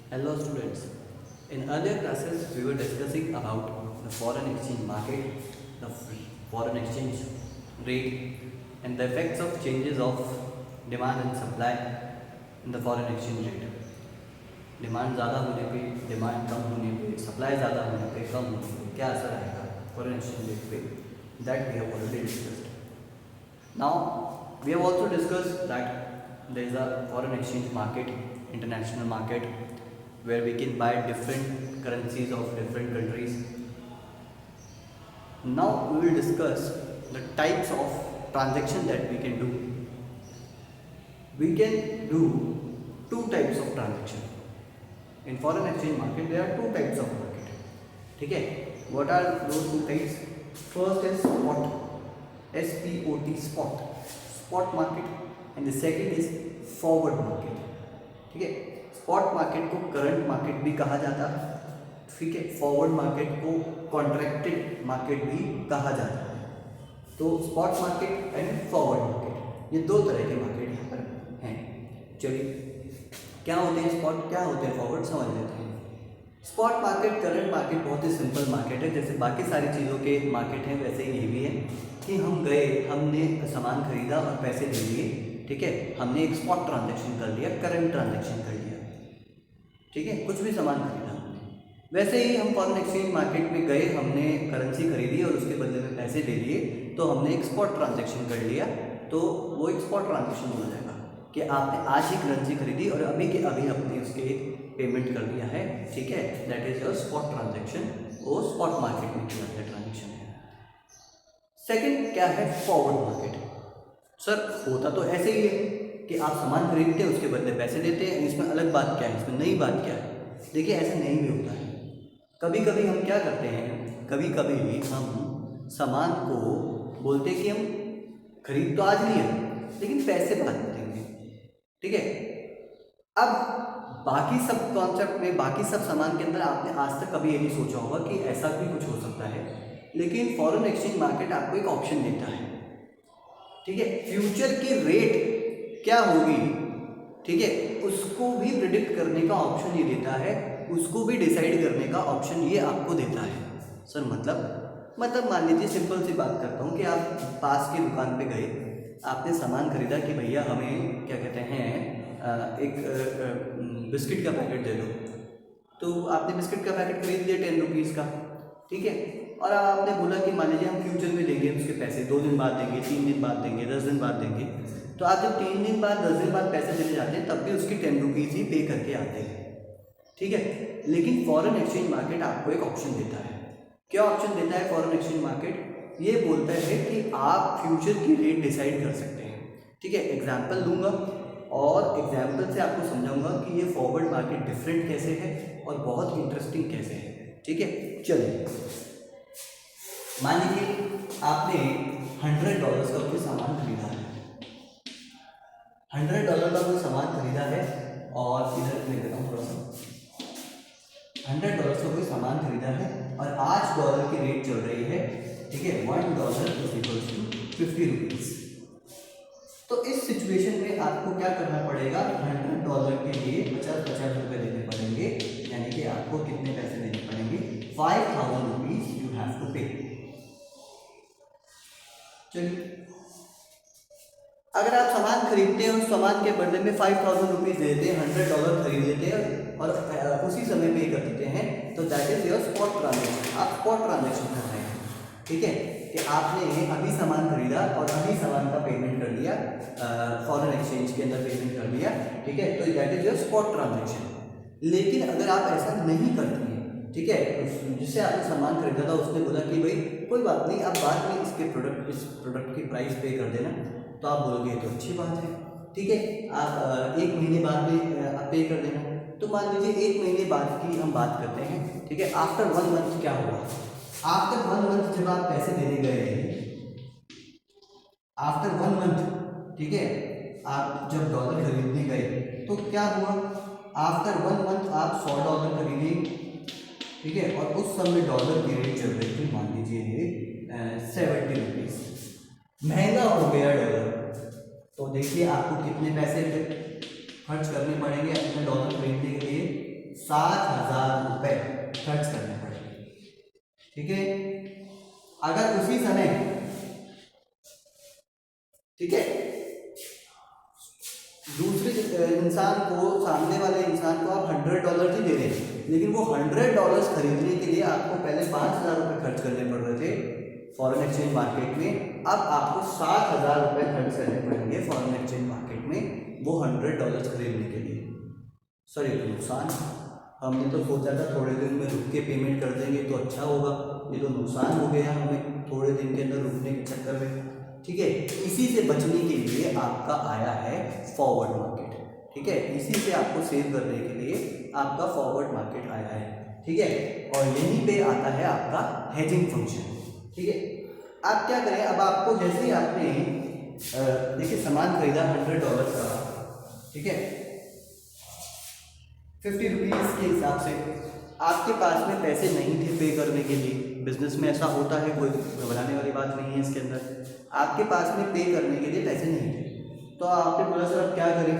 Hello students. In earlier classes we were discussing about the foreign exchange market, the foreign exchange rate and the effects of changes of demand and supply in the foreign exchange rate. Demand ज़्यादा होने पे, demand कम होने पे, supply ज़्यादा होने पे, कम होने पे क्या असर आएगा फॉरेन एक्सचेंज रेट पे, that we have already discussed. Now we have also discussed that there is a foreign exchange market, international market, where we can buy different currencies of different countries. Now we will discuss the types of transaction that we can do. We can do two types of transaction. In foreign exchange market there are two types of market. ठीक है, what are those two types? First is spot, SPOT, spot market, and the second is forward market. ठीक है, spot market को current market भी कहा जाता है, ठीक है, फॉरवर्ड मार्केट को कॉन्ट्रैक्टेड मार्केट भी कहा जाता है. तो spot market and forward market ये दो तरह के मार्केट यहाँ पर हैं. चलिए, क्या होते हैं स्पॉट, क्या होते हैं फॉरवर्ड, समझ लेते हैं. स्पॉट मार्केट, करंट मार्केट बहुत ही सिंपल मार्केट है. जैसे बाकी सारी चीज़ों के मार्केट हैं वैसे ही ये भी है कि हम गए, हमने सामान खरीदा और पैसे दे दिए. ठीक है, हमने एक स्पॉट ट्रांजैक्शन कर लिया, करंट ट्रांजैक्शन कर लिया. ठीक है, कुछ भी सामान खरीदा हमने. वैसे ही हम फॉरेन एक्सचेंज मार्केट में गए, हमने करेंसी खरीदी और उसके बदले में पैसे दे दिए, तो हमने एक स्पॉट ट्रांजैक्शन कर लिया. तो वो एक स्पॉट ट्रांजैक्शन हो जाएगा कि आपने आज ही करेंसी खरीदी और अभी के अभी आपने उसके पेमेंट कर दिया है. ठीक है, that is your spot transaction. वो स्पॉट मार्केट में किया गया ट्रांजैक्शन है. सेकंड क्या है, फॉरवर्ड मार्केट. सर होता तो ऐसे ही है कि आप सामान खरीदते हैं, उसके बदले पैसे देते हैं. इसमें अलग बात क्या है, इसमें नई बात क्या है? देखिए, ऐसा नहीं भी होता है. कभी कभी हम क्या करते हैं, कभी कभी हम सामान को बोलते हैं कि हम खरीद तो आज नहीं है लेकिन पैसे बाद में देंगे. ठीक है, अब बाकी सब कॉन्सेप्ट में, बाकी सब सामान के अंदर आपने आज तक कभी ये नहीं सोचा होगा कि ऐसा भी कुछ हो सकता है. लेकिन फॉरेन एक्सचेंज मार्केट आपको एक ऑप्शन देता है. ठीक है, फ्यूचर की रेट क्या होगी, ठीक है, उसको भी प्रिडिक्ट करने का ऑप्शन ये देता है, उसको भी डिसाइड करने का ऑप्शन ये आपको देता है. सर मतलब मान लीजिए, सिंपल सी बात करता हूँ कि आप पास की दुकान पे गए, आपने सामान खरीदा कि भैया हमें क्या कहते हैं, एक बिस्किट का पैकेट दे दो. तो आपने बिस्किट का पैकेट खरीद लिया 10 रुपीज़ का. ठीक है, और आपने बोला कि मान लीजिए हम फ्यूचर में देंगे उसके पैसे, 2 दिन बाद देंगे, 3 दिन बाद देंगे, 10 दिन बाद देंगे. तो आप जब 3 दिन बाद, 10 दिन बाद पैसे देने जाते हैं तब भी उसकी 10 रुपीज़ ही पे करके आते हैं. ठीक है, लेकिन फॉरेन एक्सचेंज मार्केट आपको एक ऑप्शन देता है. क्या ऑप्शन देता है फॉरेन एक्सचेंज मार्केट? ये बोलता है कि आप फ्यूचर की रेट डिसाइड कर सकते हैं. ठीक है, एग्जाम्पल दूंगा और एग्जाम्पल से आपको समझाऊंगा कि ये फॉरवर्ड मार्केट डिफरेंट कैसे है और बहुत इंटरेस्टिंग कैसे है. ठीक है, चलिए, मान लीजिए आपने $100 का कोई सामान खरीदा है. $100 का कोई सामान खरीदा है और इधर लिख देता हूँ थोड़ा सा. $100 का कोई सामान खरीदा है और आज डॉलर की रेट चल रही है. ठीक है, $1 इज इक्वल्स टू 50 रुपीज़. तो इस सिचुएशन में आपको क्या करना पड़ेगा, $100 के लिए 50 रुपये देने पड़ेंगे. यानी कि आपको कितने पैसे देने पड़ेंगे, 5000 रुपीज यू हैव टू पे. चलिए, अगर आप सामान खरीदते हैं उस सामान के बदले में 5000 रुपीज देते हैं, $100 खरीद लेते हैं और उसी समय पे कर देते हैं, तो that is your spot transaction. आप स्पॉट ट्रांजेक्शन कर रहे हैं. ठीक है, कि आपने अभी सामान खरीदा और अभी सामान का पेमेंट कर दिया, फॉरेन एक्सचेंज के अंदर पेमेंट कर दिया. ठीक है, तो that is your spot transaction. लेकिन अगर आप ऐसा नहीं करते हैं, ठीक है, जिससे आपने सामान खरीदा था उसने बोला कि भाई कोई बात नहीं, आप बाद में इस प्रोडक्ट की प्राइस पे कर देना, तो आप बोलोगे तो अच्छी बात है. ठीक है, आप 1 महीने बाद में आप पे कर देना. तो मान लीजिए 1 महीने बाद की हम बात करते हैं. ठीक है, आफ्टर 1 मंथ क्या होगा, आफ्टर 1 मंथ जब आप पैसे देने गए, आफ्टर 1 मंथ, ठीक है, आप जब डॉलर खरीदने गए तो क्या हुआ, आफ्टर 1 मंथ आप $100 खरीदे. ठीक है, और उस समय डॉलर की रेट चल रही थी, मान लीजिए 70 रुपीज़. महंगा हो गया डॉलर, तो देखिए आपको कितने पैसे खर्च करने पड़ेंगे अपने डॉलर खरीदने के लिए, 60,000 रुपये खर्च करने पड़ेंगे। ठीक है, अगर उसी समय, ठीक है, दूसरे इंसान को, सामने वाले इंसान को आप $100 ही दे रहे हैं, लेकिन वो $100 खरीदने के लिए आपको पहले 5,000 रुपये खर्च करने पड़ रहे थे फॉरेन एक्सचेंज मार्केट में, अब आपको 60,000 रुपये खर्च करने पड़ेंगे फॉरेन एक्सचेंज मार्केट में वो $100 खरीदने के लिए। सर ये तो नुकसान, हमने तो सोचा था थोड़े दिन में रुक के पेमेंट कर देंगे तो अच्छा होगा, ये तो नुकसान हो गया हमें थोड़े दिन के अंदर रुकने के चक्कर में। ठीक है, इसी से बचने के लिए आपका आया है फॉरवर्ड मार्केट। ठीक है, इसी से आपको सेव करने के लिए आपका फॉरवर्ड मार्केट आया है। ठीक है, और यहीं पे आता है आपका हेजिंग फंक्शन। ठीक है, आप क्या करें, अब आपको जैसे ही आपने देखिए सामान खरीदा $100 का, ठीक है, 50 रुपीज़ के हिसाब से, आपके पास में पैसे नहीं थे पे करने के लिए। बिजनेस में ऐसा होता है, कोई घबराने वाली बात नहीं है इसके अंदर। आपके पास में पे करने के लिए पैसे नहीं थे, तो आपने बोला सर अब क्या करें,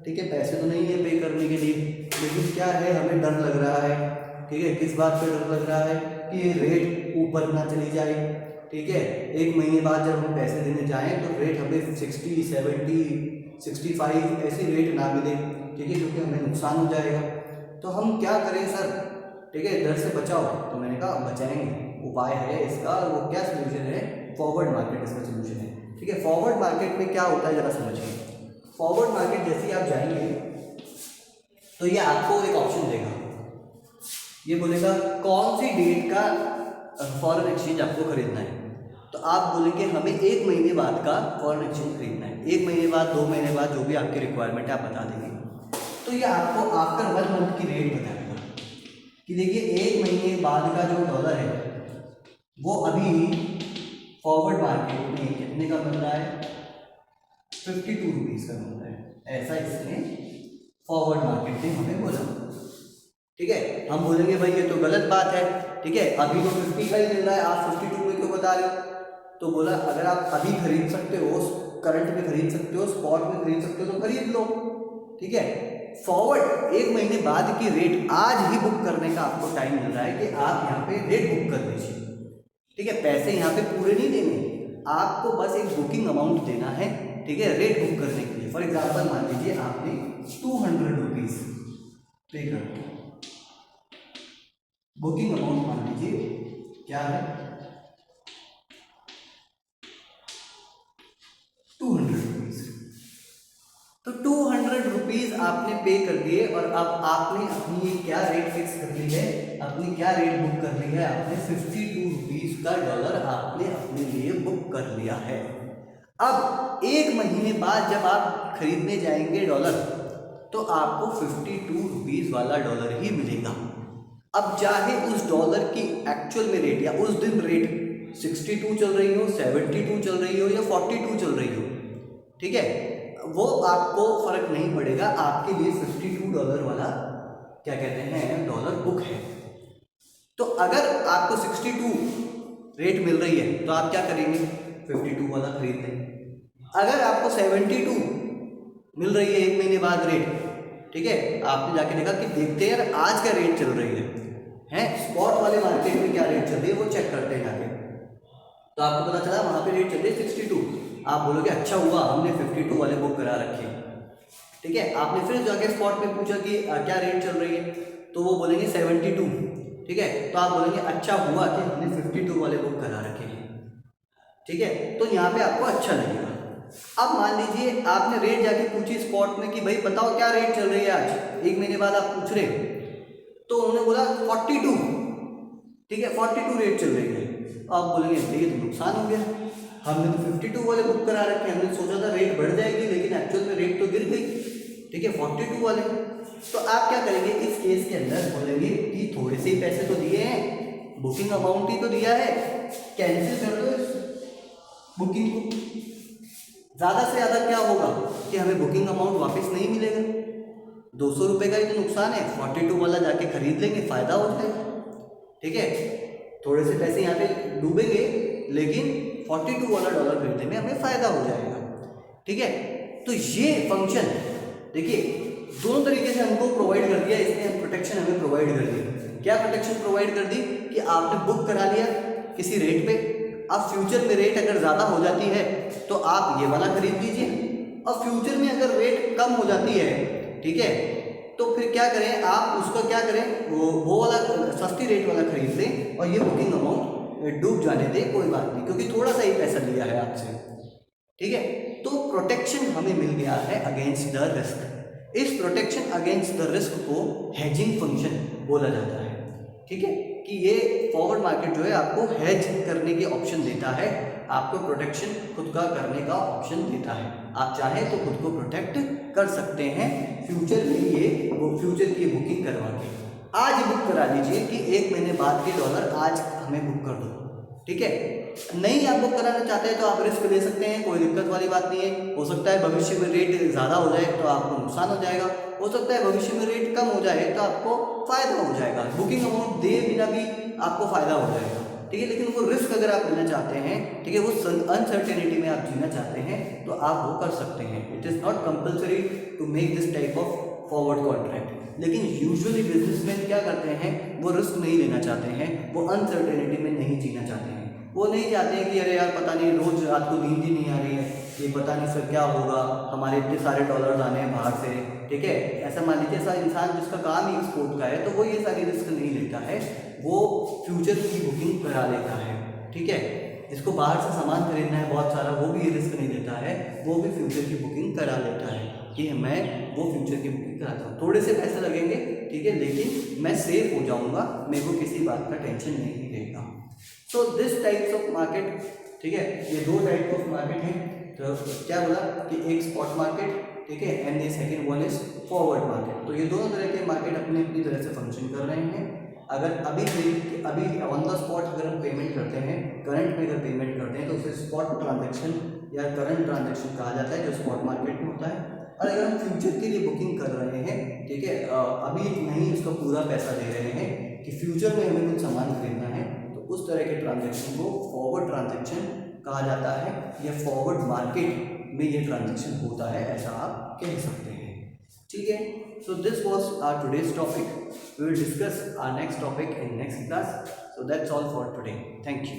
ठीक है, पैसे तो नहीं है पे करने के लिए, लेकिन क्या है, हमें डर लग रहा है। ठीक है, किस बात पे डर लग रहा है कि ये रेट ऊपर ना चली जाए। ठीक है, एक महीने बाद जब हम पैसे देने जाएँ तो रेट हमें 60, 70, 65 ऐसी रेट ना मिले। ठीक है, क्योंकि हमें नुकसान हो जाएगा। तो हम क्या करें सर, ठीक है, डर से बचाओ। तो मैंने कहा बचाएंगे, उपाय है इसका, और वो क्या सोल्यूशन है, फॉरवर्ड मार्केट इसका सोल्यूशन है। ठीक है, फॉरवर्ड मार्केट में क्या होता है जरा समझिए। फॉरवर्ड मार्केट जैसे ही आप जाएंगे तो ये आपको एक ऑप्शन देगा, ये बोलेगा कौन सी डेट का फॉरेन एक्सचेंज आपको खरीदना है। तो आप बोलेंगे हमें 1 महीने बाद का फॉरेन एक्सचेंज खरीदना है, 1 महीने बाद, 2 महीने बाद, जो भी आपकी रिक्वायरमेंट है आप बता देंगे। तो ये आपको आफ्टर 1 मंथ की रेट बताएगा कि देखिए 1 महीने बाद का जो डॉलर है वो अभी फॉरवर्ड मार्केट में कितने का मिल रहा है, 52 रुपीज़ का मिल रहा है। ऐसा इसने फॉरवर्ड मार्केट ने हमें बोला। ठीक है, हम बोलेंगे भाई ये तो गलत बात है। ठीक है, अभी तो 50 का ही मिल रहा है, आप 52 में क्यों बता रहे हो। तो बोला अगर आप अभी खरीद सकते हो, करंट में खरीद सकते हो, स्पॉट में खरीद सकते हो तो खरीद लो। ठीक है, फॉरवर्ड 1 महीने बाद की रेट आज ही बुक करने का आपको टाइम मिल रहा है कि आप यहाँ पे रेट बुक कर दीजिए। ठीक है, पैसे यहाँ पे पूरे नहीं देने, आपको बस एक बुकिंग अमाउंट देना है। ठीक है, रेट बुक करने के लिए। फॉर एग्जाम्पल मान लीजिए आपने 200 रुपीज़ पे कर दिया, बुकिंग अमाउंट मान लीजिए क्या है, 200 रुपीज़। तो 200 रुपीज़ आपने पे कर दिए, और अब आपने अपनी क्या रेट फिक्स कर ली है, अपनी क्या रेट बुक कर ली है, आपने 52 रुपीज़ का डॉलर आपने अपने लिए बुक कर लिया है। अब 1 महीने बाद जब आप खरीदने जाएंगे डॉलर तो आपको 52 रुपीज़ वाला डॉलर ही मिलेगा। अब चाहे उस डॉलर की एक्चुअल में रेट या उस दिन रेट 62 चल रही हो, 72 चल रही हो या 42 चल रही हो, ठीक है, वो आपको फर्क नहीं पड़ेगा, आपके लिए $52 वाला क्या कहते हैं डॉलर बुक है। तो अगर आपको 62 रेट मिल रही है तो आप क्या करेंगे, 52 वाला खरीद लेंगे। अगर आपको 72 मिल रही है 1 महीने बाद रेट, ठीक है, आपने जाके देखा कि देखते हैं यार आज क्या रेट चल रही है, स्पॉट वाले मार्केट में क्या रेट चल रही है वो चेक करते हैं जाके। तो आपको पता चला वहाँ पे रेट चल रही है 62, आप बोलोगे अच्छा हुआ हमने 52 वाले बुक करा रखे। ठीक है, आपने फिर जाके स्पॉट में पूछा कि क्या रेट चल रही है, तो वो बोलेंगे 72। ठीक है, तो आप बोलेंगे अच्छा हुआ कि हमने 52 वाले बुक करा रखे हैं। ठीक है, तो यहाँ पे आपको अच्छा लगेगा। अब मान लीजिए आपने रेट जाके पूछी स्पॉट में कि भाई बताओ क्या रेट चल रही है आज, 1 महीने बाद आप पूछ रहे, तो उन्होंने बोला 42। ठीक है, 42 रेट चल रही है। आप बोलेंगे ये तो नुकसान हो गया, हमने तो 52 वाले बुक करा रखे, हमने सोचा था रेट बढ़ जाएगी लेकिन एक्चुअल में रेट तो गिर गई। ठीक है, 42 वाले। तो आप क्या करेंगे इस केस के अंदर, बोलेंगे कि थोड़े से ही पैसे तो दिए हैं, बुकिंग अमाउंट ही तो दिया है, कैंसिल कर दो इस बुकिंग को। ज़्यादा से ज़्यादा क्या होगा कि हमें बुकिंग अमाउंट वापस नहीं मिलेगा, 200 रुपये का ही तो नुकसान है, 42 वाला जाके खरीद लेंगे, फ़ायदा हो जाएगा। ठीक है, थोड़े से पैसे यहाँ पे डूबेंगे लेकिन 42 वाला डॉलर खरीदने में हमें फ़ायदा हो जाएगा। ठीक है, तो ये फंक्शन देखिए दोनों तरीके से हमको प्रोवाइड कर दिया, इसने प्रोटेक्शन हमें प्रोवाइड कर दी। क्या प्रोटेक्शन प्रोवाइड कर दी कि आपने बुक करा लिया किसी रेट पे, अब फ्यूचर में रेट अगर ज़्यादा हो जाती है तो आप ये वाला खरीद लीजिए, और फ्यूचर में अगर रेट कम हो जाती है, ठीक है, तो फिर क्या करें आप उसका क्या करें, वो वाला सस्ती रेट वाला खरीद लें और ये बुकिंग अमाउंट डूब जाने दें, कोई बात नहीं, क्योंकि थोड़ा सा ही पैसा लिया है आपसे, ठीक है। तो प्रोटेक्शन हमें मिल गया है अगेंस्ट द रिस्क। इस प्रोटेक्शन अगेंस्ट द रिस्क को हेजिंग फंक्शन बोला जाता है, ठीक है, कि ये फॉरवर्ड मार्केट जो है आपको हेज करने के ऑप्शन देता है, आपको प्रोटेक्शन खुद का करने का ऑप्शन देता है। आप चाहें तो खुद को प्रोटेक्ट कर सकते हैं फ्यूचर में, ये फ्यूचर की बुकिंग करवा के। आज बुक करा लीजिए कि 1 महीने बाद के डॉलर आज हमें बुक कर दो, ठीक है। नहीं आप बुक कराना चाहते हैं तो आप रिस्क ले सकते हैं, कोई दिक्कत वाली बात नहीं है। हो सकता है भविष्य में रेट ज़्यादा हो जाए तो आपको नुकसान हो जाएगा, हो सकता है भविष्य में रेट कम हो जाए तो आपको फ़ायदा हो जाएगा, बुकिंग अमाउंट दे बिना भी आपको फ़ायदा हो जाएगा, ठीक है। लेकिन वो रिस्क अगर आप लेना चाहते हैं, ठीक है, वो अनसर्टेनिटी में आप जीना चाहते हैं तो आप वो कर सकते हैं। It is not compulsory to make this type of forward contract. लेकिन यूजुअली बिजनेसमैन क्या करते हैं, वो रिस्क नहीं लेना चाहते हैं, वो अनसर्टेनिटी में नहीं जीना चाहते हैं। वो नहीं चाहते हैं कि अरे यार पता नहीं रोज़ रात को नींद ही नहीं आ रही है, ये पता नहीं सर क्या होगा, हमारे इतने सारे डॉलर्स आने हैं बाहर से, ठीक है। ऐसा मान लीजिए ऐसा इंसान जिसका काम ही एक्सपोर्ट का है तो वो ये सारी रिस्क नहीं लेता है, वो फ्यूचर की बुकिंग करा लेता है, ठीक है। जिसको बाहर से सामान खरीदना है बहुत सारा, वो भी ये रिस्क नहीं लेता है, वो भी फ्यूचर की बुकिंग करा लेता है कि मैं वो फ्यूचर की बुकिंग कराता हूँ। थोड़े से पैसे लगेंगे, ठीक है, लेकिन मैं सेफ हो जाऊँगा, मेरे को किसी बात का टेंशन नहीं रहेगा। So this types of market, ठीक है, ये 2 टाइप ऑफ मार्केट हैं। तो क्या बोला कि एक स्पॉट मार्केट, ठीक है, and the second one is forward market. तो ये दोनों तरह के मार्केट अपनी अपनी तरह से फंक्शन कर रहे हैं। अगर अभी ऑन द स्पॉट अगर हम पेमेंट करते हैं, करंट में अगर पेमेंट करते हैं तो उसे स्पॉट ट्रांजैक्शन या करंट ट्रांजैक्शन कहा जाता है, जो स्पॉट मार्केट में होता है। और अगर हम फ्यूचर के लिए बुकिंग कर रहे हैं, ठीक है, अभी नहीं उसका पूरा पैसा दे रहे हैं कि फ्यूचर में हमें कुछ सामान खरीदना है, तो उस तरह के ट्रांजैक्शन को फॉरवर्ड ट्रांजैक्शन कहा जाता है, या फॉरवर्ड मार्केट में ये ट्रांजैक्शन होता है, ऐसा आप कह सकते हैं, ठीक है। So this was our today's topic. We will discuss our next topic in next class. So that's all for today. Thank you.